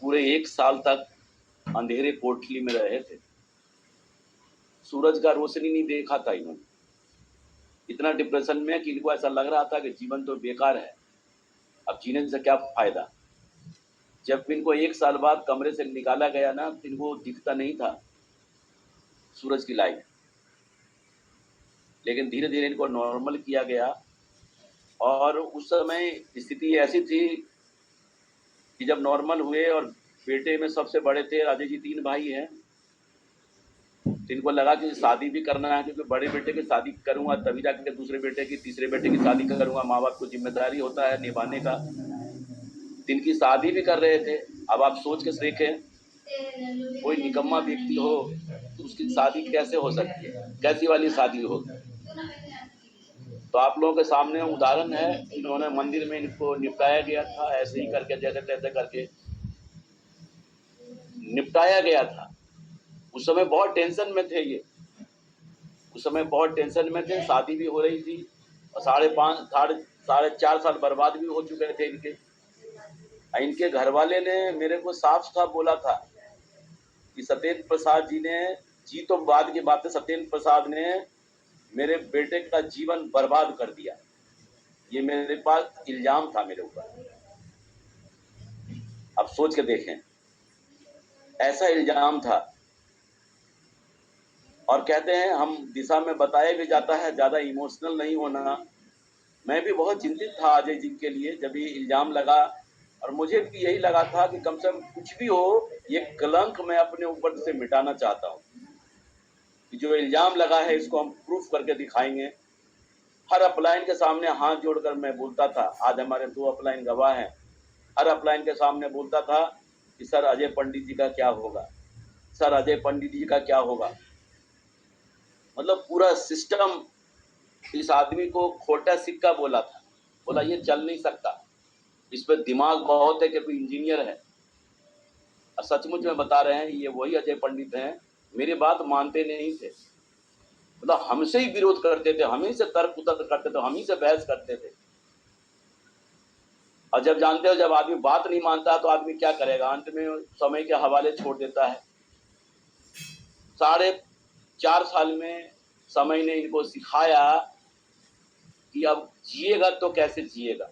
पूरे 1 साल तक अंधेरे कोठरी में रहे थे। सूरज का रोशनी नहीं देखा था इन्होंने। इतना डिप्रेशन में कि इनको ऐसा लग रहा था कि जीवन तो बेकार है, अब जीने से क्या फायदा। जब इनको 1 साल बाद कमरे से निकाला गया ना, तो इनको दिखता नहीं था सूरज की लाइट। लेकिन धीरे धीरे इनको नॉर्मल किया गया और उस समय स्थिति ऐसी थी कि जब नॉर्मल हुए और बेटे में सबसे बड़े थे, राजेश जी 3 भाई हैं, तो इनको लगा कि शादी भी करना है, क्योंकि बड़े बेटे की शादी करूंगा तभी जाकर दूसरे बेटे की, तीसरे बेटे की शादी करूंगा। माँ बाप को जिम्मेदारी होता है निभाने का। इनकी शादी भी कर रहे थे। अब आप सोच के देखें, कोई निकम्मा व्यक्ति हो तो उसकी शादी कैसे हो सकती है, कैसी वाली शादी होगी। तो आप लोगों के सामने उदाहरण है, इन्होंने मंदिर में इनको निपटाया गया था, ऐसे ही करके जैसे तैसे करके निपटाया गया था। उस समय बहुत टेंशन में थे ये, उस समय बहुत टेंशन में थे। शादी भी हो रही थी और 4.5 साल बर्बाद भी हो चुके थे इनके। इनके घर वाले ने मेरे को साफ साफ बोला था कि सत्येंद्र प्रसाद जी ने, जी तो बाद की बात है, सत्येंद्र प्रसाद ने मेरे बेटे का जीवन बर्बाद कर दिया। ये मेरे पास इल्जाम था मेरे ऊपर। अब सोच के देखें, ऐसा इल्जाम था। और कहते हैं हम दिशा में बताया भी जाता है ज्यादा इमोशनल नहीं होना। मैं भी बहुत चिंतित था अजय जी के लिए जब ये इल्जाम लगा, और मुझे भी यही लगा था कि कम से कम कुछ भी हो, ये कलंक मैं अपने ऊपर से मिटाना चाहता हूँ कि जो इल्जाम लगा है इसको हम प्रूफ करके दिखाएंगे। हर अपलाइन के सामने हाथ जोड़कर मैं बोलता था, आज हमारे 2 अपलाइन गवाह हैं, हर अपलाइन के सामने बोलता था कि सर अजय पंडित जी का क्या होगा, सर अजय पंडित जी का क्या होगा। मतलब पूरा सिस्टम इस आदमी को खोटा सिक्का बोला था, बोला ये चल नहीं सकता, इस पे दिमाग बहुत है, क्योंकि इंजीनियर है। और सचमुच में बता रहे हैं, ये वही अजय पंडित हैं। मेरी बात मानते नहीं थे, मतलब हमसे ही विरोध करते थे, हम ही से तर्क उतर्क करते थे, हम ही से बहस करते थे। और जब जानते हो जब आदमी बात नहीं मानता तो आदमी क्या करेगा, अंत में समय के हवाले छोड़ देता है। 4.5 साल में समय ने इनको सिखाया कि अब जिएगा तो कैसे जिएगा।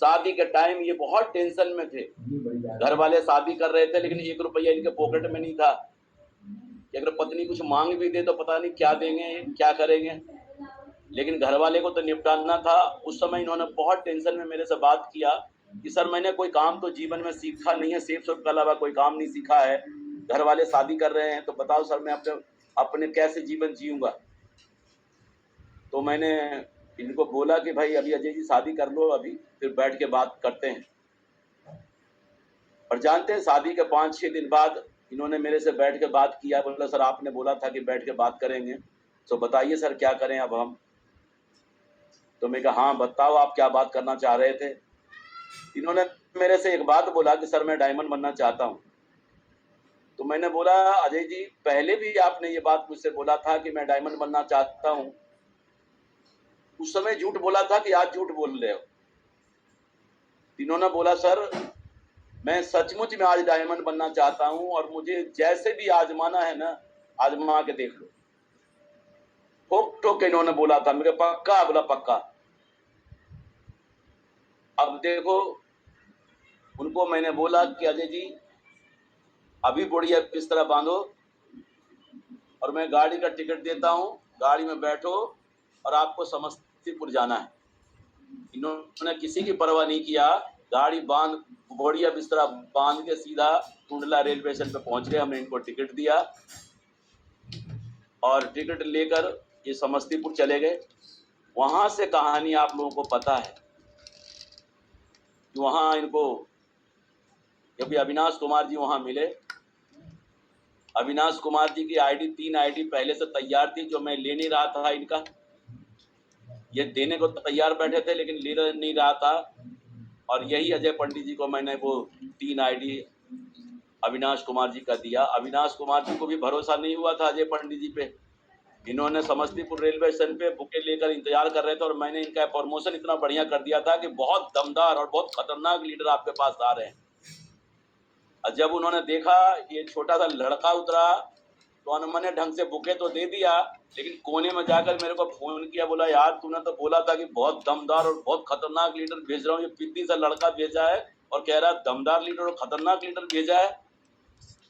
शादी के टाइम ये बहुत टेंशन में थे, घर वाले शादी कर रहे थे लेकिन 1 रुपया इनके पॉकेट में नहीं था। अगर पत्नी कुछ मांग भी दे तो पता नहीं क्या देंगे, क्या करेंगे, लेकिन घर वाले को तो निपटाना था। उस समय इन्होंने बहुत टेंशन में मेरे से बात किया कि सर मैंने कोई काम तो जीवन में सीखा नहीं है, सेफ के अलावा कोई काम नहीं सीखा है, घर वाले शादी कर रहे हैं, तो बताओ सर मैं अपने कैसे जीवन जीऊंगा। तो मैंने इनको बोला कि भाई अभी अजय जी शादी कर लो, अभी फिर बैठ के बात करते हैं। और जानते हैं शादी के 5-6 दिन बाद इन्होंने मेरे से बैठ के बात किया। बोला सर आपने बोला था कि बैठ के बात करेंगे, तो बताइए सर क्या करें अब हम। तो मैं कहा हाँ बताओ आप क्या बात करना चाह रहे थे। इन्होंने मेरे से एक बात बोला कि सर मैं डायमंड बनना चाहता हूँ। तो मैंने बोला अजय जी पहले भी आपने ये बात मुझसे बोला था कि मैं डायमंड बनना चाहता हूँ, उस समय झूठ बोला था कि आज झूठ बोल रहे हो। इन्होंने बोला सर मैं सचमुच में आज डायमंड बनना चाहता हूं और मुझे जैसे भी आजमाना है ना, आजमा के देख लो। ठोक ठोक के इन्होंने बोला था। मेरे पक्का, बोला पक्का। अब देखो उनको मैंने बोला कि अजय जी अभी बढ़िया बिस्तर बांधो और मैं गाड़ी का टिकट देता हूं, गाड़ी में बैठो और आपको समस्तीपुर जाना है। इन्होंने किसी की परवाह नहीं किया, गाड़ी बांध बढ़िया बिस्तरा बांध के सीधा टुंडला रेलवे स्टेशन पे पहुंच गए। हमने इनको टिकट दिया और टिकट लेकर ये समस्तीपुर चले गए। वहां से कहानी आप लोगों को पता है कि वहां इनको क्योंकि अविनाश कुमार जी वहां मिले। अविनाश कुमार जी की आईडी 3 आईडी पहले से तैयार थी, जो मैं ले नहीं रहा था इनका। ये देने को तैयार बैठे थे लेकिन ले नहीं रहा था, और यही अजय पंडित जी को मैंने वो 3 आईडी अविनाश कुमार जी का दिया। अविनाश कुमार जी को भी भरोसा नहीं हुआ था अजय पंडित जी पे। इन्होंने समस्तीपुर रेलवे स्टेशन पे बुके लेकर इंतजार कर रहे थे और मैंने इनका प्रमोशन इतना बढ़िया कर दिया था कि बहुत दमदार और बहुत खतरनाक लीडर आपके पास आ रहे हैं, और जब उन्होंने देखा ये छोटा सा लड़का उतरा तो अनमने ढंग से बुके तो दे दिया, लेकिन कोने में जाकर मेरे को फोन किया, बोला यार तूने तो बोला था कि बहुत दमदार और बहुत खतरनाक लीडर भेज रहा हूँ, ये पिद्दी सा लड़का भेजा है और कह रहा है दमदार लीडर और खतरनाक लीडर भेजा है।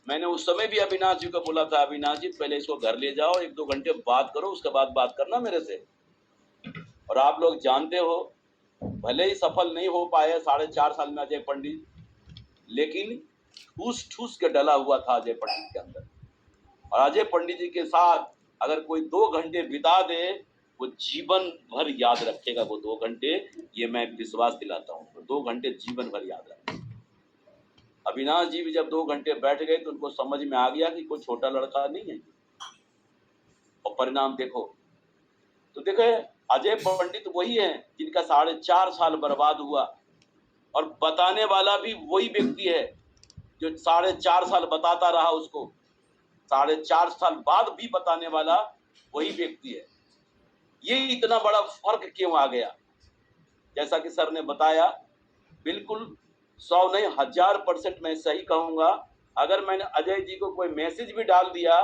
मैंने उस समय भी अविनाश जी को बोला था, अविनाश जी पहले इसको घर ले जाओ, 1-2 घंटे बात करो, उसके बाद बात करना मेरे से। और आप लोग जानते हो, भले ही सफल नहीं हो पाए 4.5 साल में अजय पंडित, लेकिन ठूस ठूस के डला हुआ था अजय पंडित के अंदर। और अजय पंडित जी के साथ अगर कोई 2 घंटे बिता दे, वो जीवन भर याद रखेगा वो 2 घंटे, ये मैं विश्वास दिलाता हूँ। 2 घंटे जीवन भर याद रखेगा। अविनाश जी भी जब 2 घंटे बैठ गए तो उनको समझ में आ गया कि कोई छोटा लड़का नहीं है। और परिणाम देखो, तो देखो अजय पंडित वही है जिनका 4.5 साल बर्बाद हुआ, और बताने वाला भी वही व्यक्ति है जो 4.5 साल बताता रहा उसको, 4.5 साल बाद भी बताने वाला वही व्यक्ति है। ये इतना बड़ा फर्क क्यों आ गया? जैसा कि सर ने बताया, बिल्कुल 100 नहीं 1000% मैं सही कहूंगा, अगर मैंने अजय जी को कोई मैसेज भी डाल दिया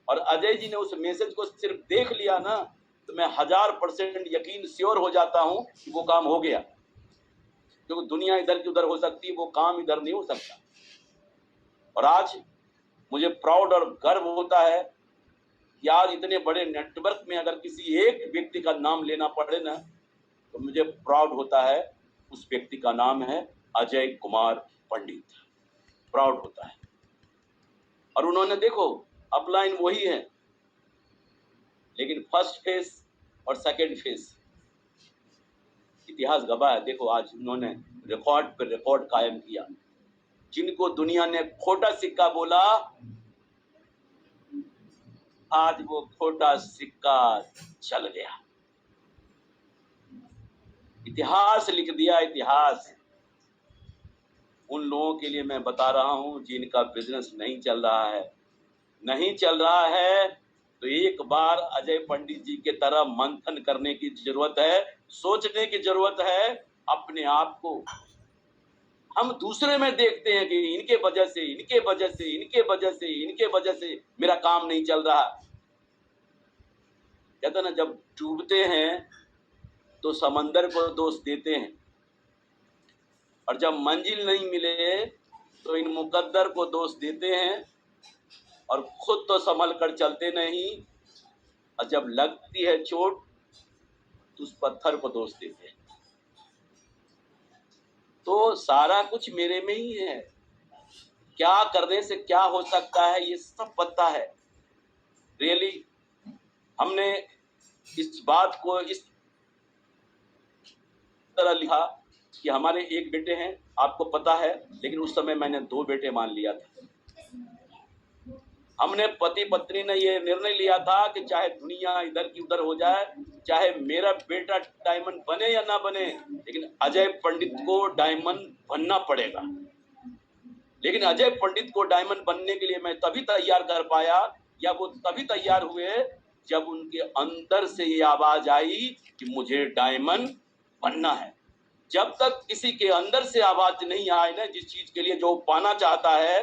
और अजय जी ने उस मैसेज को सिर्फ देख लिया ना, तो मैं 1000% यकीन श्योर हो जाता हूं कि वो काम हो गया। क्योंकि दुनिया इधर की उधर हो सकती है, वो काम इधर नहीं हो सकता। और आज मुझे प्राउड और गर्व होता है कि आज इतने बड़े नेटवर्क में अगर किसी एक व्यक्ति का नाम लेना पड़े ना, तो मुझे प्राउड होता है। उस व्यक्ति का नाम है अजय कुमार पंडित। प्राउड होता है। और उन्होंने देखो अपलाइन वही है, लेकिन फर्स्ट फेस और सेकंड फेस इतिहास गवाह है। देखो आज उन्होंने रिकॉर्ड पर रिकॉर्ड कायम किया। जिनको दुनिया ने खोटा सिक्का बोला, आज वो खोटा सिक्का चल गया। इतिहास लिख दिया, इतिहास। उन लोगों के लिए मैं बता रहा हूं जिनका बिजनेस नहीं चल रहा है, नहीं चल रहा है, तो एक बार अजय पंडित जी के तरह मंथन करने की जरूरत है, सोचने की जरूरत है। अपने आप को हम दूसरे में देखते हैं कि इनके वजह से, इनके वजह से, इनके वजह से, इनके वजह से मेरा काम नहीं चल रहा। कहते ना, जब डूबते हैं तो समंदर को दोष देते हैं, और जब मंजिल नहीं मिले तो इन मुकद्दर को दोष देते हैं, और खुद तो संभल कर चलते नहीं, और जब लगती है चोट तो उस पत्थर को दोष देते हैं। तो सारा कुछ मेरे में ही है, क्या करने से क्या हो सकता है ये सब पता है। रियली हमने इस बात को इस तरह लिखा कि हमारे एक बेटे हैं, आपको पता है, लेकिन उस समय मैंने 2 बेटे मान लिया था। हमने पति पत्नी ने ये निर्णय लिया था कि चाहे दुनिया इधर की उधर हो जाए, चाहे मेरा बेटा डायमंड बने या ना बने, लेकिन अजय पंडित को डायमंड बनना पड़ेगा। लेकिन अजय पंडित को डायमंड बनने के लिए मैं तभी तैयार कर पाया, या वो तभी तैयार हुए जब उनके अंदर से ये आवाज आई कि मुझे डायमंड बनना है। जब तक किसी के अंदर से आवाज नहीं आए ना, जिस चीज के लिए जो पाना चाहता है,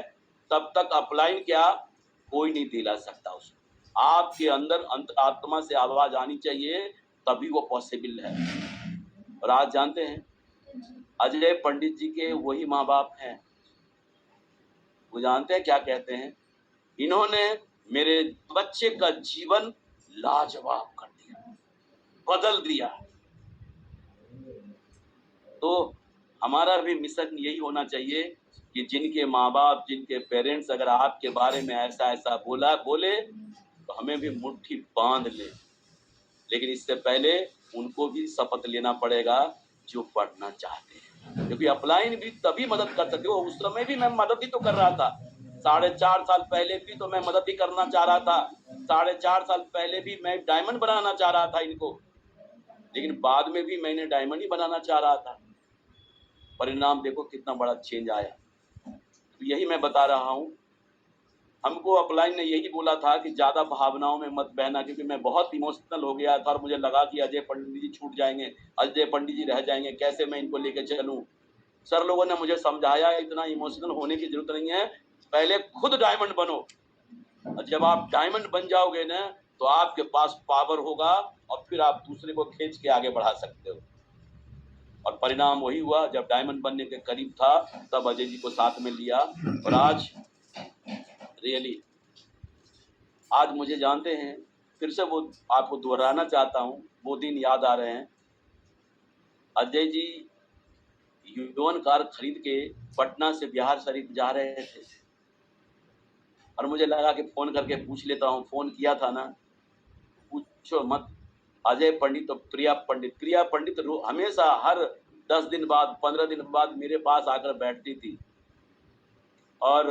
तब तक अपलाइन क्या कोई नहीं दिला सकता उसको। आपके अंदर आत्मा से आवाज आनी चाहिए, तभी वो पॉसिबल है। और आज जानते हैं अजय पंडित जी के वही माँ बाप हैं, वो जानते हैं क्या कहते हैं, इन्होंने मेरे बच्चे का जीवन लाजवाब कर दिया, बदल दिया। तो हमारा भी मिशन यही होना चाहिए कि जिनके माँ बाप, जिनके पेरेंट्स अगर आपके बारे में ऐसा ऐसा बोले तो हमें भी मुट्ठी बांध ले। लेकिन इससे पहले उनको भी शपथ लेना पड़ेगा जो पढ़ना चाहते हैं, क्योंकि अपलाइन भी तभी मदद कर सकते हो। उस समय भी मैं मदद ही तो कर रहा था, 4.5 साल पहले भी तो मैं मदद ही करना चाह रहा था, 4.5 साल पहले भी मैं डायमंड बनाना चाह रहा था इनको, लेकिन बाद में भी मैंने डायमंड ही बनाना चाह रहा था। परिणाम देखो कितना बड़ा चेंज आया। तो यही मैं बता रहा हूँ, हमको अपलाइन ने यही बोला था कि ज़्यादा भावनाओं में मत बहना, क्योंकि मैं बहुत इमोशनल हो गया था और मुझे लगा कि अजय पंडित जी छूट जाएंगे, अजय पंडित जी रह जाएंगे, कैसे मैं इनको लेकर चलूँ। सर लोगों ने मुझे समझाया इतना इमोशनल होने की जरूरत नहीं है, पहले खुद डायमंड बनो, और जब आप डायमंड बन जाओगे ना तो आपके पास पावर होगा और फिर आप दूसरे को खींच के आगे बढ़ा सकते हो। और परिणाम वही हुआ, जब डायमंड बनने के करीब था तब अजय जी को साथ में लिया। और आज रियली आज मुझे जानते हैं, फिर से वो आपको दोहराना चाहता हूँ, वो दिन याद आ रहे हैं। अजय जी यून कार खरीद के पटना से बिहार शरीफ जा रहे थे और मुझे लगा कि फोन करके पूछ लेता हूँ, फोन किया था ना, पूछो मत। अजय पंडित तो प्रिया पंडित हमेशा हर 10 दिन बाद 15 दिन बाद मेरे पास आकर बैठती थी और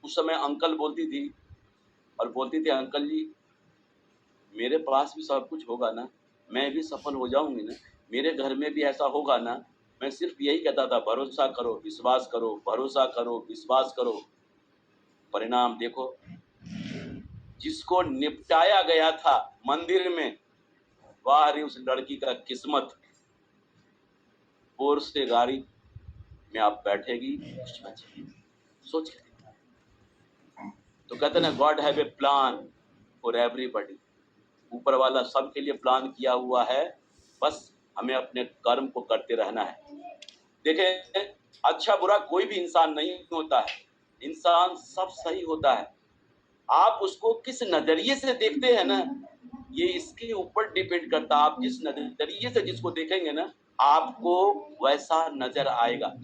उस समय अंकल बोलती थी और बोलती थी, अंकल जी मेरे पास भी सब कुछ होगा ना, मैं भी सफल हो जाऊंगी ना, मेरे घर में भी ऐसा होगा ना। मैं सिर्फ यही कहता था, भरोसा करो, विश्वास करो, भरोसा करो, विश्वास करो। परिणाम देखो, जिसको निपटाया गया था मंदिर में, वाह रे उस लड़की का किस्मत, पोर्श से गाड़ी में आप बैठेगी, सोच के। तो कहते ना, God have a plan for everybody, ऊपर वाला सबके लिए प्लान किया हुआ है, बस हमें अपने कर्म को करते रहना है। देखें, अच्छा बुरा कोई भी इंसान नहीं होता है, इंसान सब सही होता है। आप उसको किस नजरिए से देखते हैं ना, ये इसके ऊपर डिपेंड करता है। आप जिस नजरिए से जिसको देखेंगे ना, आपको वैसा नजर आएगा।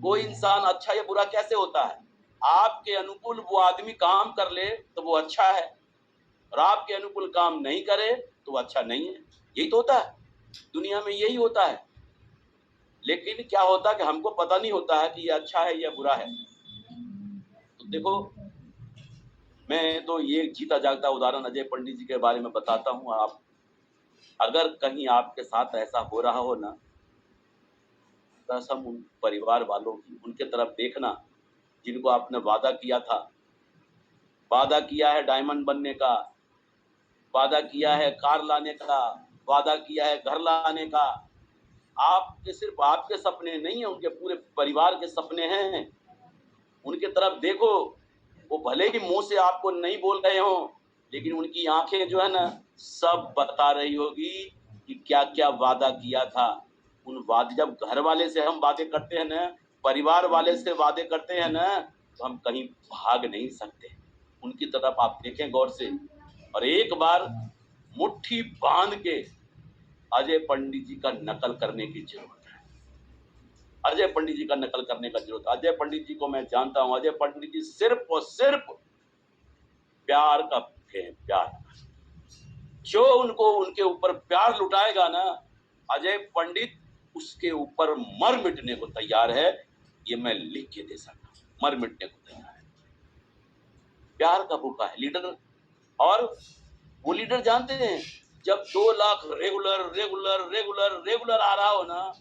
कोई इंसान अच्छा या बुरा कैसे होता है, आपके अनुकूल वो आदमी काम कर ले तो वो अच्छा है, और आपके अनुकूल काम नहीं करे तो अच्छा नहीं है। यही तो होता है दुनिया में, यही होता है। लेकिन क्या होता है कि हमको पता नहीं होता है कि ये अच्छा है या बुरा है। तो देखो, मैं तो ये जीता जागता उदाहरण अजय पंडित जी के बारे में बताता हूँ। आप अगर कहीं आपके साथ ऐसा हो रहा हो ना, कसम उन परिवार वालों की, उनके तरफ देखना जिनको आपने वादा किया था, वादा किया है डायमंड बनने का, वादा किया है कार लाने का, वादा किया है घर लाने का। आपके सिर्फ आपके सपने नहीं है, उनके पूरे परिवार के सपने हैं। उनके तरफ देखो, वो भले ही मुंह से आपको नहीं बोल रहे हो, लेकिन उनकी आंखें जो है ना सब बता रही होगी कि क्या क्या वादा किया था। उन वादे, जब घर वाले से हम वादे करते हैं ना, परिवार वाले से वादे करते हैं ना, तो हम कहीं भाग नहीं सकते। उनकी तरफ आप देखें गौर से, और एक बार मुट्ठी बांध के अजय पंडित जी का नकल करने की जरूरत है। अजय पंडित जी का नकल करने का जरूरत है। अजय पंडित जी को मैं जानता हूं, अजय पंडित जी सिर्फ और सिर्फ प्यार का भूखे हैं, प्यार। जो उनको उनके ऊपर प्यार लुटाएगा ना, अजय पंडित उसके ऊपर मर मिटने को तैयार है। ये मैं लिख के दे सकता हूं, मर मिटने को तैयार है। प्यार का भूखा है लीडर। और वो लीडर जानते हैं, जब 2 lakh regular regular regular regular आ रहा हो ना,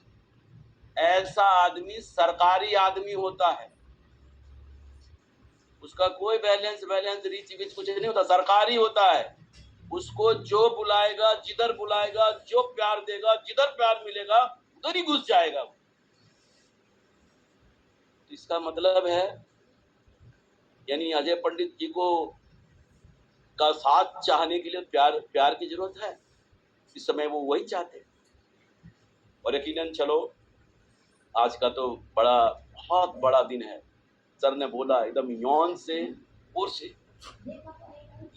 ऐसा आदमी सरकारी आदमी होता है। उसका कोई बैलेंस रीच विच कुछ नहीं होता, सरकारी होता है। उसको जो बुलाएगा, जिधर बुलाएगा, जो प्यार देगा, जिधर प्यार मिलेगा उधर ही घुस जाएगा। तो इसका मतलब है, यानी अजय पंडित जी को का साथ चाहने के लिए प्यार की जरूरत है। इस समय वो वही चाहते हैं। और यकीनन चलो, आज का तो बहुत बड़ा दिन है। सर ने बोला एकदम यौन से और से,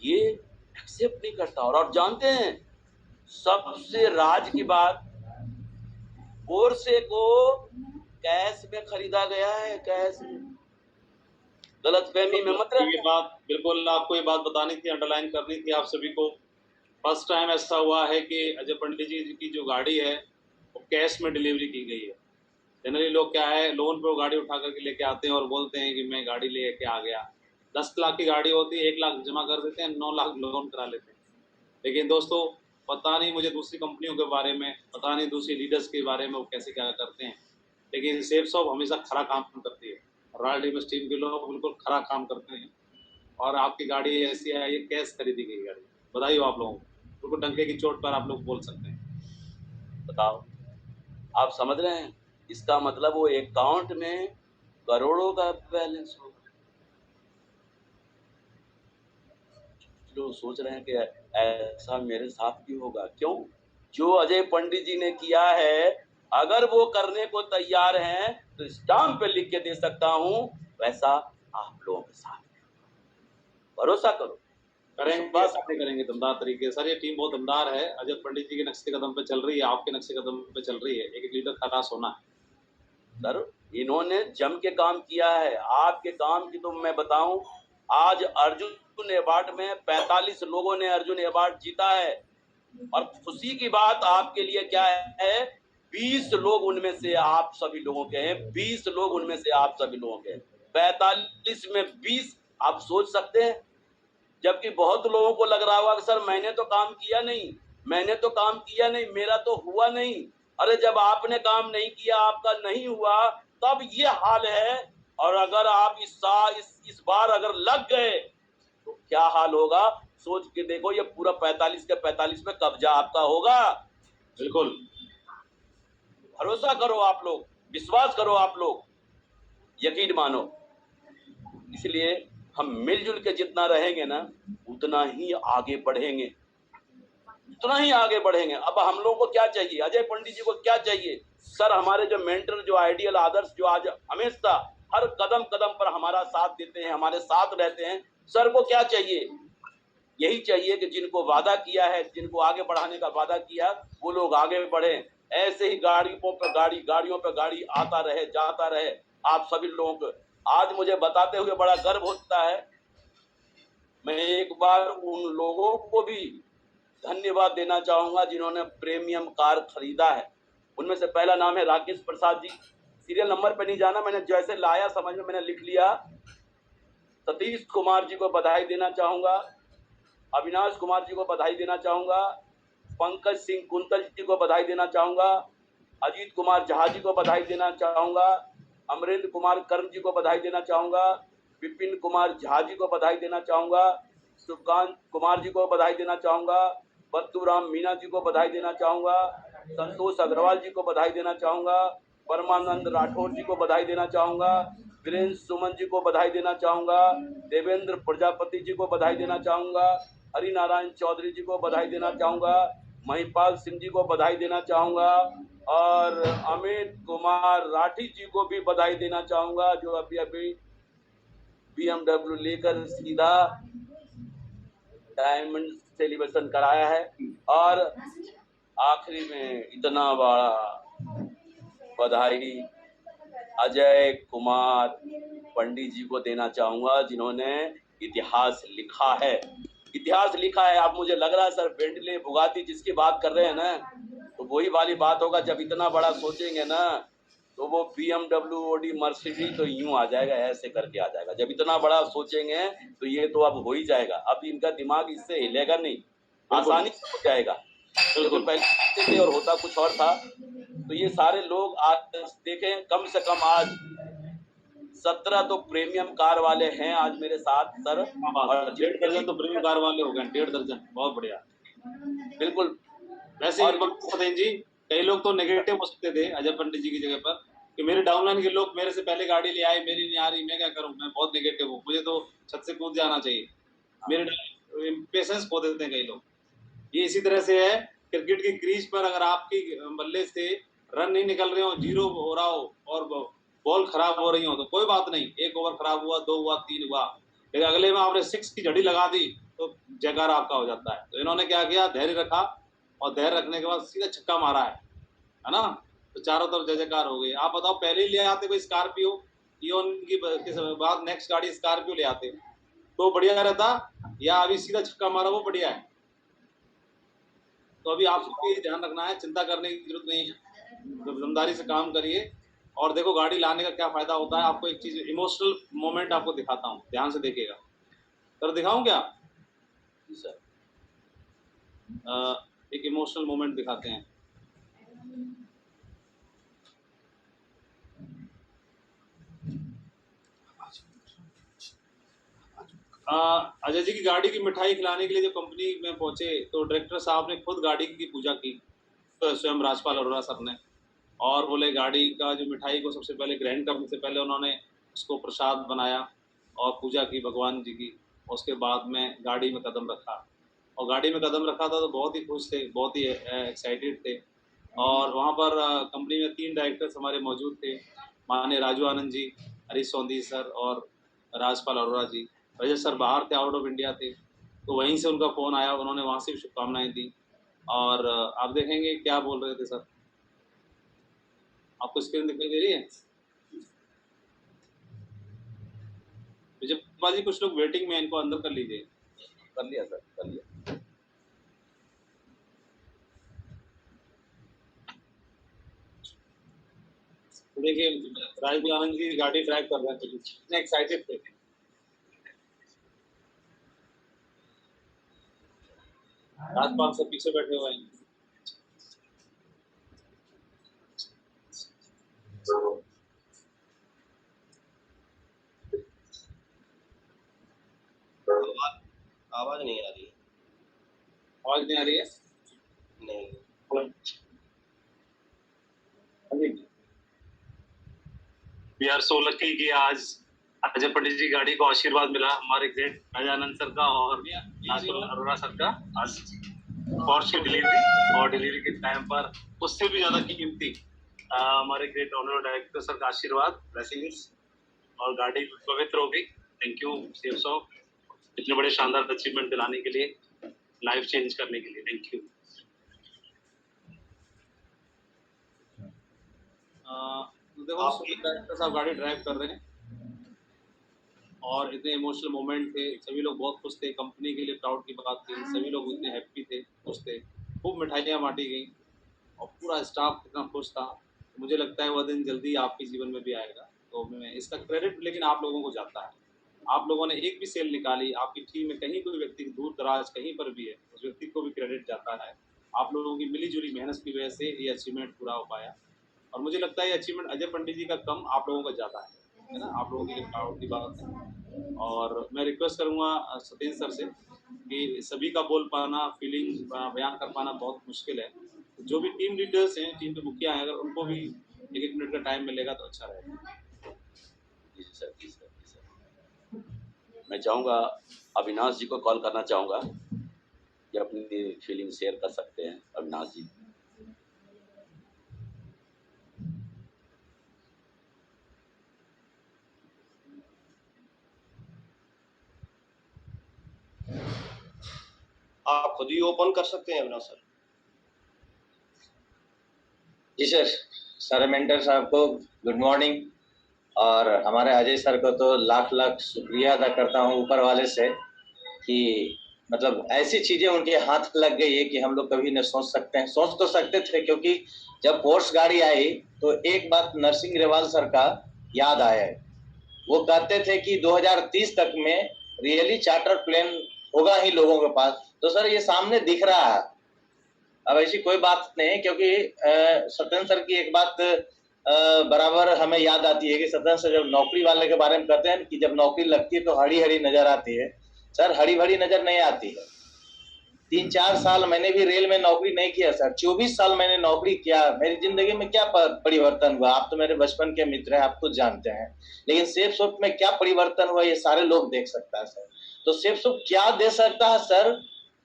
ये एक्सेप्ट नहीं करता। और आप जानते हैं, सबसे राज की बात, पोर्शे को कैश में खरीदा गया है, कैश में। गलतफहमी में मत रहे। ये बात बिल्कुल आपको ये बात बतानी थी, अंडरलाइन करनी थी आप सभी को। फर्स्ट टाइम ऐसा हुआ है कि अजय पंडित जी की जो गाड़ी है वो कैश में डिलीवरी की गई है। जनरली लोग क्या है, लोन पे वो गाड़ी उठा करके लेके आते हैं और बोलते हैं कि मैं गाड़ी लेके आ गया। 10 लाख की गाड़ी होती है, 1 लाख जमा कर देते हैं, 9 लाख लोन करा लेते हैं। लेकिन दोस्तों, पता नहीं मुझे दूसरी कंपनियों के बारे में, पता नहीं दूसरी लीडर्स के बारे में वो कैसे क्या करते हैं, लेकिन सेफ शॉप हमेशा खरा काम करती है। रॉयल डिफेंस टीम के लोग बिल्कुल खरा काम करते हैं। और आपकी गाड़ी ऐसी है, ये कैश खरीदी गई गाड़ी, बताइए आप लोगों को, बिल्कुल डंके की चोट पर आप लोग बोल सकते हैं। बताओ, आप समझ रहे हैं, इसका मतलब वो अकाउंट में करोड़ों का बैलेंस होगा। लोग सोच रहे हैं कि ऐसा मेरे साथ भी होगा। क्यों? जो अजय पंडित जी ने किया है, अगर वो करने को तैयार हैं तो स्टाम्प पे लिख के दे सकता हूं, वैसा आप लोगों के साथ भरोसा करो। करेंगे, साथ करेंगे दमदार तरीके से। सर ये टीम बहुत दमदार है, अजय पंडित जी के नक्शे कदम पे चल रही है, आपके नक्शे कदम पे चल रही है, एक लीडर का रास होना है। सर इन्होंने जम के काम किया है। आपके काम की तो मैं बताऊं, आज अर्जुन अवार्ड में 45 लोगों ने अर्जुन अवार्ड जीता है, और खुशी की बात आपके लिए क्या है, 20 लोग उनमें से आप सभी लोगों के हैं, 20 लोग उनमें से आप सभी लोगों के हैं। 45 में 20, आप सोच सकते हैं। जबकि बहुत लोगों को लग रहा होगा कि सर मैंने तो काम किया नहीं, मैंने तो काम किया नहीं, मेरा तो हुआ नहीं। अरे जब आपने काम नहीं किया, आपका नहीं हुआ, तब ये हाल है। और अगर आप इस बार अगर लग गए तो क्या हाल होगा, सोच के देखो। ये पूरा 45 के 45 में कब्जा आपका होगा। बिल्कुल, भरोसा करो आप लोग, विश्वास करो आप लोग, यकीन मानो। इसलिए हम मिलजुल के जितना रहेंगे ना, उतना ही आगे बढ़ेंगे, उतना ही आगे बढ़ेंगे। अब हम लोगों को क्या चाहिए, अजय पंडित जी को क्या चाहिए? सर हमारे जो मेंटर, जो आइडियल आदर्श, जो आज हमेशा हर कदम कदम पर हमारा साथ देते हैं, हमारे साथ रहते हैं, सर को क्या चाहिए? यही चाहिए कि जिनको वादा किया है, जिनको आगे बढ़ाने का वादा किया, वो लोग आगे बढ़े। ऐसे ही गाड़ियों पे गाड़ी आता रहे, जाता रहे आप सभी लोगों को। आज मुझे बताते हुए बड़ा गर्व होता है। मैं एक बार उन लोगों को भी धन्यवाद देना चाहूंगा जिन्होंने प्रीमियम कार खरीदा है। उनमें से पहला नाम है राकेश प्रसाद जी। सीरियल नंबर पे नहीं जाना, मैंने जैसे लाया समझ में मैंने लिख लिया। सतीश कुमार जी को बधाई देना चाहूंगा, अविनाश कुमार जी को बधाई देना चाहूंगा, पंकज सिंह कुंतल जी को बधाई देना चाहूंगा, अजीत कुमार झा जी को बधाई देना चाहूंगा, अमरेंद्र कुमार कर्म जी को बधाई देना चाहूंगा, विपिन कुमार झा जी को बधाई देना चाहूंगा, सुकांत कुमार जी को बधाई देना चाहूंगा, बत्तूराम मीना जी को बधाई देना चाहूंगा, संतोष अग्रवाल जी को बधाई देना चाहूंगा, परमानंद राठौर जी को बधाई देना चाहूंगा, वीरेंद्र सुमन जी को बधाई देना चाहूंगा, देवेंद्र प्रजापति जी को बधाई देना चाहूंगा, हरि नारायण चौधरी जी को बधाई देना चाहूंगा, महिपाल सिंह जी को बधाई देना चाहूंगा, और अमित कुमार राठी जी को भी बधाई देना चाहूंगा, जो अभी BMW लेकर सीधा डायमंड सेलिब्रेशन कराया है। और आखिरी में इतना बड़ा बधाई अजय कुमार पंडित जी को देना चाहूंगा, जिन्होंने इतिहास लिखा है। इतिहास लिखा है। आप, मुझे लग रहा है सर बेंटले बुगाती जिसकी बात कर रहे हैं ना, तो वही वाली बात होगा। जब इतना बड़ा सोचेंगे ना, तो वो BMW OD मर्सिडीज तो यूं आ जाएगा, ऐसे करके आ जाएगा। जब इतना बड़ा सोचेंगे तो ये तो अब हो ही जाएगा। अब इनका दिमाग इससे हिलेगा नहीं, आसानी से हो जाएगा। बिल्कुल, पहले और होता कुछ और था। तो ये सारे लोग आज देखें, कम से कम आज 17 तो प्रीमियम कार वाले हैं आज मेरे साथ सर, और 1.5 दर्जन तो प्रीमियम कार वाले हो गए, 1.5 दर्जन। बहुत बढ़िया। बिल्कुल। वैसे एक बात सतेन जी, कई लोग तो नेगेटिव हो सकते थे अजय पंडित जी की जगह पर, कि मेरे डाउनलाइन के लोग मेरे से पहले गाड़ी ले आए, मेरी नहीं आ रही, मैं क्या करूं, मैं बहुत नेगेटिव हूँ, मुझे तो छत से कूद जाना चाहिए। मेरे पेशेंस खो देते हैं कई लोग। ये इसी तरह से है, क्रिकेट की क्रीज पर अगर आपकी बल्ले से रन नहीं निकल रहे हो, 0 हो रहा हो और बॉल खराब हो रही हो, तो कोई बात नहीं, 1 ओवर खराब हुआ, 2 हुआ, 3 हुआ, लेकिन अगले में आपने 6 की झड़ी लगा दी तो जयकारा आपका हो जाता है। तो इन्होंने क्या किया, धैर्य रखा, और धैर्य रखने के बाद सीधा छक्का मारा है ना, तो चारों तरफ जय जयकार हो गई। आप बताओ, पहले ही ले आते कोई स्कॉर्पियो, इवन की बाद नेक्स्ट गाड़ी स्कॉर्पियो ले आते तो बढ़िया रहता, या अभी सीधा छक्का मारा वो बढ़िया है। तो अभी आपको ये ध्यान रखना है, चिंता करने की जरूरत नहीं है, ईमानदारी से काम करिए। और देखो गाड़ी लाने का क्या फायदा होता है। आपको एक चीज, इमोशनल मोमेंट आपको दिखाता हूँ, ध्यान से देखिएगा। सर दिखाऊं क्या? सर एक इमोशनल मोमेंट दिखाते हैं। अजय जी की गाड़ी की मिठाई खिलाने के लिए जो कंपनी में पहुंचे, तो डायरेक्टर साहब ने खुद गाड़ी की पूजा की, तो स्वयं राजपाल अरोड़ा सर ने, और बोले गाड़ी का जो मिठाई को सबसे पहले ग्रहण करने से पहले उन्होंने उसको प्रसाद बनाया और पूजा की भगवान जी की। उसके बाद में गाड़ी में कदम रखा, और गाड़ी में कदम रखा था तो बहुत ही खुश थे, बहुत ही एक्साइटेड थे। और वहाँ पर कंपनी में 3 डायरेक्टर्स हमारे मौजूद थे, माननीय राजू आनंद जी, हरीश सोंधी सर और राजपाल अरोड़ा जी। रजत सर बाहर थे, आउट ऑफ इंडिया थे, तो वहीं से उनका फ़ोन आया, उन्होंने वहाँ से भी शुभकामनाएँ दी। और आप देखेंगे क्या बोल रहे थे सर, आपको स्क्रीन दिखाई दे रही है? विजय जी, कुछ लोग वेटिंग में, इनको अंदर कर लीजिए। कर लिया सर, कर लिया। देखिए राजू आनंद जी गाड़ी ड्राइव कर रहे थे, इतने एक्साइटेड थे। राजपाल से पीछे बैठे हुए हैं। आवाज नहीं आ रही है। आवाज नहीं आ रही है? नहीं। वी आर सो लकी कि आज अजय पंडित जी गाड़ी को आशीर्वाद मिला हमारे ग्रेट राजानंद सर का और अरोड़ा सर का आज पोर्श की डिलीवरी, और डिलीवरी के टाइम पर उससे भी ज्यादा कीमती हमारे ग्रेट ऑनर डायरेक्टर सर का आशीर्वाद, ब्लेसिंग्स, और गाड़ी पवित्र हो गई। थैंक यू सेफ सॉ, इतने बड़े शानदार अचीवमेंट दिलाने के लिए, लाइफ चेंज करने के लिए। Thank you. देखो डायरेक्टर साहब गाड़ी ड्राइव कर रहे हैं और इतने इमोशनल मोमेंट थे, सभी लोग बहुत खुश थे, कंपनी के लिए प्राउड की बात थी, सभी लोग इतने हैप्पी थे, खुश थे, खूब मिठाइयाँ बांटी गई और पूरा स्टाफ इतना खुश था। मुझे लगता है वह दिन जल्दी आपके जीवन में भी आएगा, तो मैं इसका क्रेडिट लेकिन आप लोगों को जाता है। आप लोगों ने एक भी सेल निकाली, आपकी टीम में कहीं कोई व्यक्ति दूर दराज कहीं पर भी है, उस व्यक्ति को भी क्रेडिट जाता है। आप लोगों की मिली-जुली मेहनत की वजह से ये अचीवमेंट पूरा हो पाया, और मुझे लगता है ये अचीवमेंट अजय पंडित जी का कम आप लोगों का ज़्यादा है ना? आप लोगों के लिए प्राउड की बात है। और मैं रिक्वेस्ट करूँगा सतेंद्र सर से कि सभी का बोल पाना, फीलिंग बयान कर पाना बहुत मुश्किल है। जो भी टीम लीडर्स हैं, टीम के मुखिया हैं, अगर उनको भी 1-1 मिनट का टाइम मिलेगा तो अच्छा रहेगा। जी सर, जी सर, जी सर। मैं चाहूँगा अविनाश जी को कॉल करना चाहूँगा कि अपनी फीलिंग शेयर कर सकते हैं अविनाश जी। आप खुद ही ओपन कर सकते हैं अविनाश सर। जी सर, सारे मेंटर साहब को गुड मॉर्निंग, और हमारे अजय सर को तो लाख लाख शुक्रिया अदा करता हूँ ऊपर वाले से कि मतलब ऐसी चीजें उनके हाथ लग गई है कि हम लोग कभी न सोच सकते हैं, सोच तो सकते थे, क्योंकि जब पोर्श गाड़ी आई तो एक बात नरसिंह रेवाल सर का याद आया है। वो कहते थे कि 2030 तक में रियली चार्टर प्लेन होगा ही लोगों के पास। तो सर ये सामने दिख रहा है। अब ऐसी कोई बात नहीं, क्योंकि सत्येंद्र सर की एक बात बराबर हमें याद आती है कि सत्येंद्र सर जब नौकरी वाले के बारे में कहते हैं कि जब नौकरी लगती है तो हरी हरी नजर आती है। सर हरी भरी नजर नहीं आती है। 3-4 साल मैंने भी रेल में नौकरी नहीं किया सर, 24 साल मैंने नौकरी किया। मेरी जिंदगी में क्या परिवर्तन हुआ, आप तो मेरे बचपन के मित्र हैं, आप खुद जानते हैं। लेकिन सेफ सॉफ्ट में क्या परिवर्तन हुआ ये सारे लोग देख सकता है सर। तो सेफ सॉफ्ट क्या दे सकता है सर,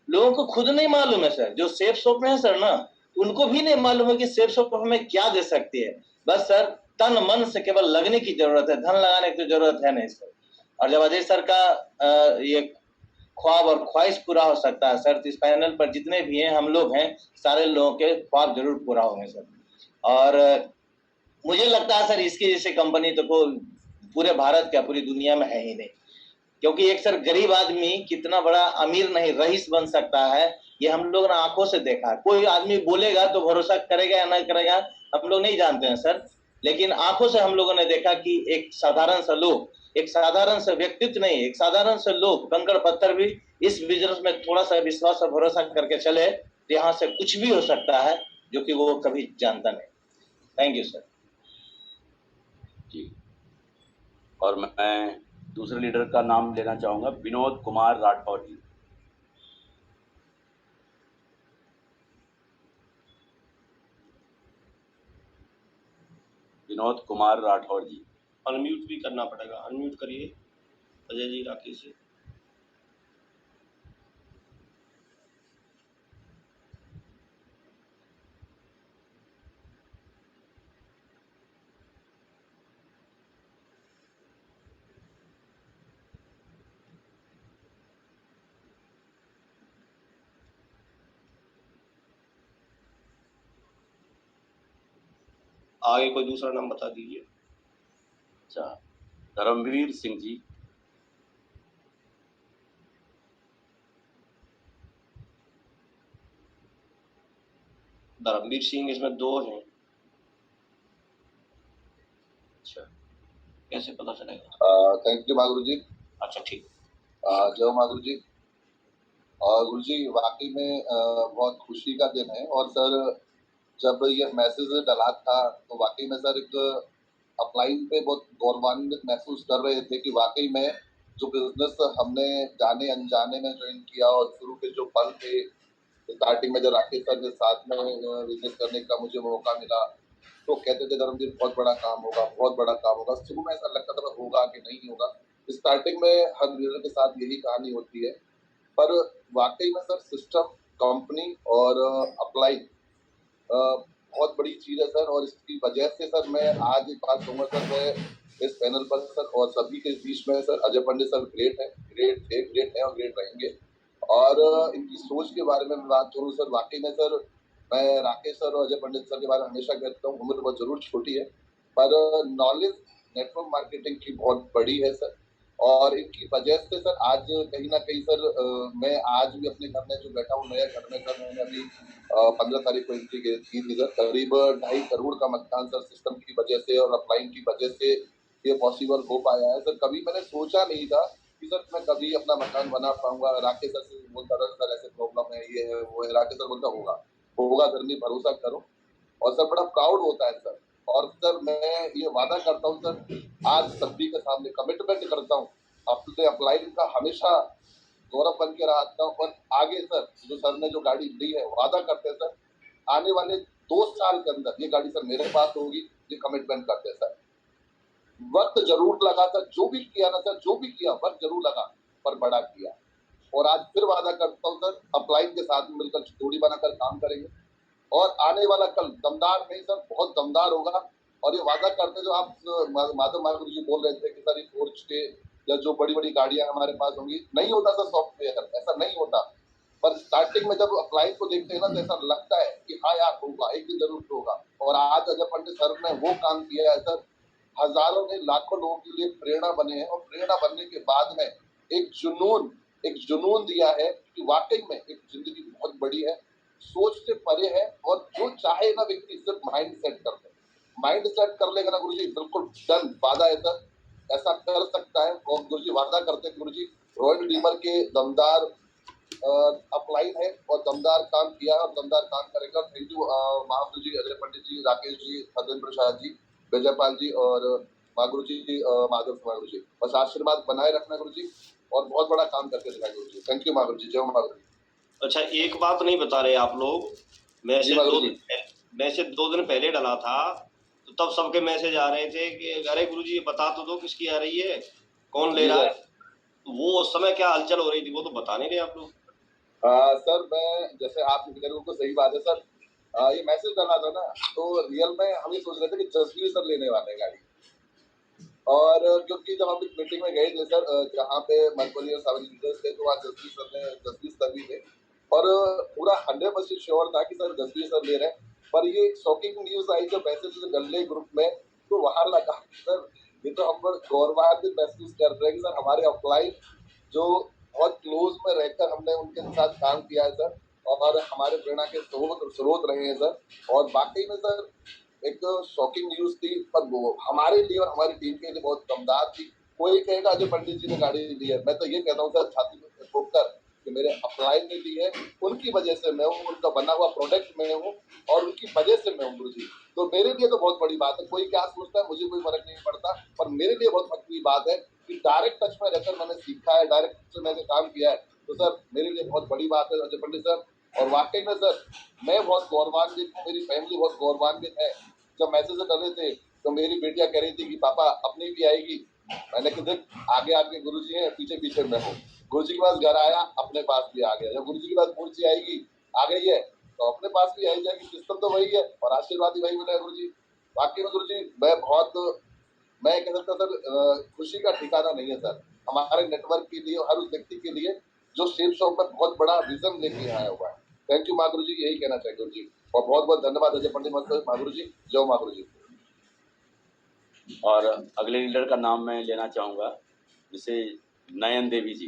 लोगों को खुद नहीं मालूम है सर। जो सेफ सॉफ्ट में है सर ना, उनको भी नहीं मालूम है कि सेफ सॉफ्ट हमें क्या दे सकती है। बस सर तन मन से केवल लगने की जरूरत है, धन लगाने की जरूरत है नहीं सर। और जब अजय सर का ये ख्वाब और ख्वाहिश पूरा हो सकता है सर, तो इस पैनल पर जितने भी हैं, हम लोग हैं, सारे लोगों के ख्वाब जरूर पूरा होंगे सर। और मुझे लगता है सर इसकी जैसे कंपनी तो कोई पूरे भारत क्या पूरी दुनिया में है ही नहीं। क्योंकि एक सर गरीब आदमी कितना बड़ा अमीर नहीं रईस बन सकता है, ये हम लोग ने आंखों से देखा। कोई आदमी बोलेगा तो भरोसा करेगा या नहीं करेगा हम लोग नहीं जानते हैं सर, लेकिन आंखों से हम लोगों ने देखा कि एक साधारण सा लोग, एक साधारण सा व्यक्तित्व नहीं, एक साधारण से लोग, कंकड़ पत्थर भी इस बिजनेस में थोड़ा सा विश्वास और भरोसा करके चले तो यहाँ से कुछ भी हो सकता है, जो कि वो कभी जानता नहीं। Thank you sir. जी, और मैं दूसरे लीडर का नाम लेना चाहूँगा, विनोद कुमार राठौर जी। विनोद कुमार राठौर जी। अनम्यूट भी करना पड़ेगा, अनम्यूट करिए अजय जी राकेश जी। आगे कोई दूसरा नाम बता दीजिए। अच्छा, धर्मवीर सिंह जी। धर्मवीर सिंह इसमें 2 हैं। अच्छा, कैसे पता चलेगा? थैंक यू माँ गुरु जी। अच्छा ठीक। जय माँ गुरु जी। गुरु जी वाकई में बहुत खुशी का दिन है। और सर जब ये मैसेज डला था तो वाकई में सर एक अपलाइन पे बहुत गौरवान्वित महसूस कर रहे थे कि वाकई में जो बिजनेस हमने जाने अनजाने में ज्वाइन किया और शुरू के जो पल थे स्टार्टिंग में जब राकेश सर के साथ में बिजनेस करने का मुझे मौका मिला तो कहते थे धर्मवीर बहुत बड़ा काम होगा, बहुत बड़ा काम होगा। शुरू में ऐसा लगता था होगा कि नहीं होगा। स्टार्टिंग में हर लीडर के साथ यही कहानी होती है, पर वाकई में सर सिस्टम, कंपनी और अप्लाई बहुत बड़ी चीज है सर। और इसकी वजह से सर मैं आज एक बात कहूँगा सर, मैं इस पैनल पर सर और सभी के बीच में सर अजय पंडित सर ग्रेट है, ग्रेट थे, ग्रेट है और ग्रेट रहेंगे। और इनकी सोच के बारे में मैं बात करूँ सर, वाकई में सर मैं राकेश सर और अजय पंडित सर के बारे में हमेशा कहता हूँ, उम्र बहुत जरूर छोटी है पर नॉलेज नेटवर्क मार्केटिंग की बहुत बड़ी है सर। और इनकी वजह से सर आज कहीं ना कहीं सर मैं आज भी अपने घर में जो बैठा हूँ नया घर में सर, मैंने अभी 15 तारीख को एंट्री की थी सर। करीब 2.5 करोड़ का मकान सर सिस्टम की वजह से और अपलाइन की वजह से ये पॉसिबल हो पाया है सर। कभी मैंने सोचा नहीं था कि सर मैं कभी अपना मकान बना पाऊंगा। राकेश सर से बोलता था सर ऐसे प्रॉब्लम है, ये है वो है। राकेश सर बोलता होगा होगा धर्मी, भरोसा करो। और सर बड़ा प्राउड होता है सर। और सर मैं ये वादा करता हूँ सर, आज सभी के सामने कमिटमेंट करता हूँ अपने अपलाइन का हमेशा गौरव बन के रहता हूँ। और आगे सर जो सर ने जो गाड़ी ली है, वादा करते हैं सर आने वाले 2 साल के अंदर ये गाड़ी सर मेरे पास होगी, ये कमिटमेंट करते हैं सर। वक्त जरूर लगा सर, जो भी किया ना सर, जो भी किया वक्त जरूर लगा पर बड़ा किया। और आज फिर वादा करता हूँ सर अपलाइन के साथ मिलकर जोड़ी बनाकर काम करेंगे और आने वाला कल दमदार नहीं सर, बहुत दमदार होगा। और ये वादा करते जो आप माधव माधुरी जी बोल रहे थे कि सर ये फोर्ज के या जो बड़ी बड़ी गाड़ियां हमारे पास होंगी, नहीं होता सर सॉफ्टवेयर, ऐसा नहीं होता। पर स्टार्टिंग में जब अप्लाई को देखते हैं ना तो ऐसा लगता है कि हाँ यार होगा, एक दिन जरूर होगा। और आज अजय पंडित सर ने वो काम किया है सर, हजारों ने लाखों लोगों के लिए प्रेरणा बने हैं। और प्रेरणा बनने के बाद में एक जुनून दिया है कि वाकई में एक जिंदगी बहुत बड़ी है, सोच से परे है। और जो चाहे ना व्यक्ति सिर्फ माइंड सेट कर ले, माइंड सेट कर लेगा ना गुरुजी, बिल्कुल डन, वादा है सर, ऐसा कर सकता है। और गुरुजी वादा करते हैं गुरुजी, रॉयल रिडीमर के दमदार अपलाइन है और दमदार काम किया है और दमदार काम करेगा। थैंक यू महागुरु जी, अजय पंडित जी, राकेश जी, सत्येंद्र प्रसाद जी, विजयपाल जी और महागुरु जी, माधव महागुरु जी। बस आशीर्वाद बनाए रखना गुरु जी और बहुत बड़ा काम करके दिखाए गुरु जी। थैंक यू महागुरु जी, जय महागुरु जी। अच्छा एक बात नहीं बता रहे आप लोग, मैसेज 2 दिन पहले डला था तो तब सबके मैसेज आ रहे थे कि अरे गुरुजी ये बता तो दो किसकी आ रही है, कौन ले रहा है। तो वो उस समय क्या हलचल हो रही थी वो तो बता नहीं रहे आप लोग। सर मैं जैसे आप को सही बात है सर, ये मैसेज डला था ना तो रियल में हम ये सोच रहे थे कि जसवीर सर लेने वाले हैं गाड़ी। और क्योंकि जब हम मीटिंग में गए थे सर जहाँ पे मरकुरी और सारे लीडर्स थे तो वहाँ जसवीर सर भी थे और पूरा 100% श्योर था कि सर जसवीर सर ले रहे हैं। पर ये शॉकिंग न्यूज आई जब मैसेज डले ग्रुप में तो वहां लगा सर ये तो हम गौरवान्वित महसूस कर रहे हैं कि सर हमारे अपलाइन जो बहुत क्लोज में रहकर हमने उनके साथ काम किया है सर और हमारे प्रेरणा के स्रोत रहे हैं सर। और वाकई में सर एक शॉकिंग न्यूज थी पर वो हमारे लिए और हमारी टीम के लिए बहुत दमदार थी। कोई कहेगा अजय पंडित जी ने गाड़ी ली है, मैं तो ये कहता हूँ सर छाती में ठोक कर कि मेरे अपलाइन ने ली है, उनकी वजह से मैं हूँ, उनका बना हुआ प्रोडक्ट मैं हूँ और उनकी वजह से मैं हूँ गुरुजी। तो मेरे लिए तो बहुत बड़ी बात है, कोई क्या सोचता है मुझे कोई फर्क नहीं पड़ता, पर मेरे लिए बहुत बड़ी बात है कि डायरेक्ट टच में रहकर मैंने सीखा है, डायरेक्ट टच में मैंने काम किया है। तो सर मेरे लिए बहुत बड़ी बात है अजय पंडित सर। और वाकई में सर मैं बहुत गौरवान्वित हूँ, मेरी फैमिली बहुत गौरवान्वित है। जब मैसेज डले थे तो मेरी बेटियां कह रही थी कि पापा अपनी भी आएगी। मैंने कहा देख, आगे आगे गुरुजी हैं, पीछे पीछे मैं हूँ। गुरुजी के पास घर आया, अपने पास भी आ गया। जब गुरुजी के पास मूर्ति आएगी, आ गई है, तो अपने पास भी आ ही जाएगी। सिस्टम तो वही है और आशीर्वाद ही वही मिलेगा गुरुजी। वाकई में गुरुजी मैं कह सकता सर, खुशी का ठिकाना नहीं है सर हमारे नेटवर्क के लिए, हर उस व्यक्ति के लिए जो सेफ शॉप में बहुत बड़ा विजन लेके आया हुआ है। थैंक यू माँ गुरुजी, यही कहना चाहिए गुरुजी। और बहुत बहुत धन्यवाद अजय पंडित माँ गुरुजी। जय माँ गुरुजी। और अगले लीडर का नाम मैं लेना चाहूँगा, जिसे नयन देवी जी।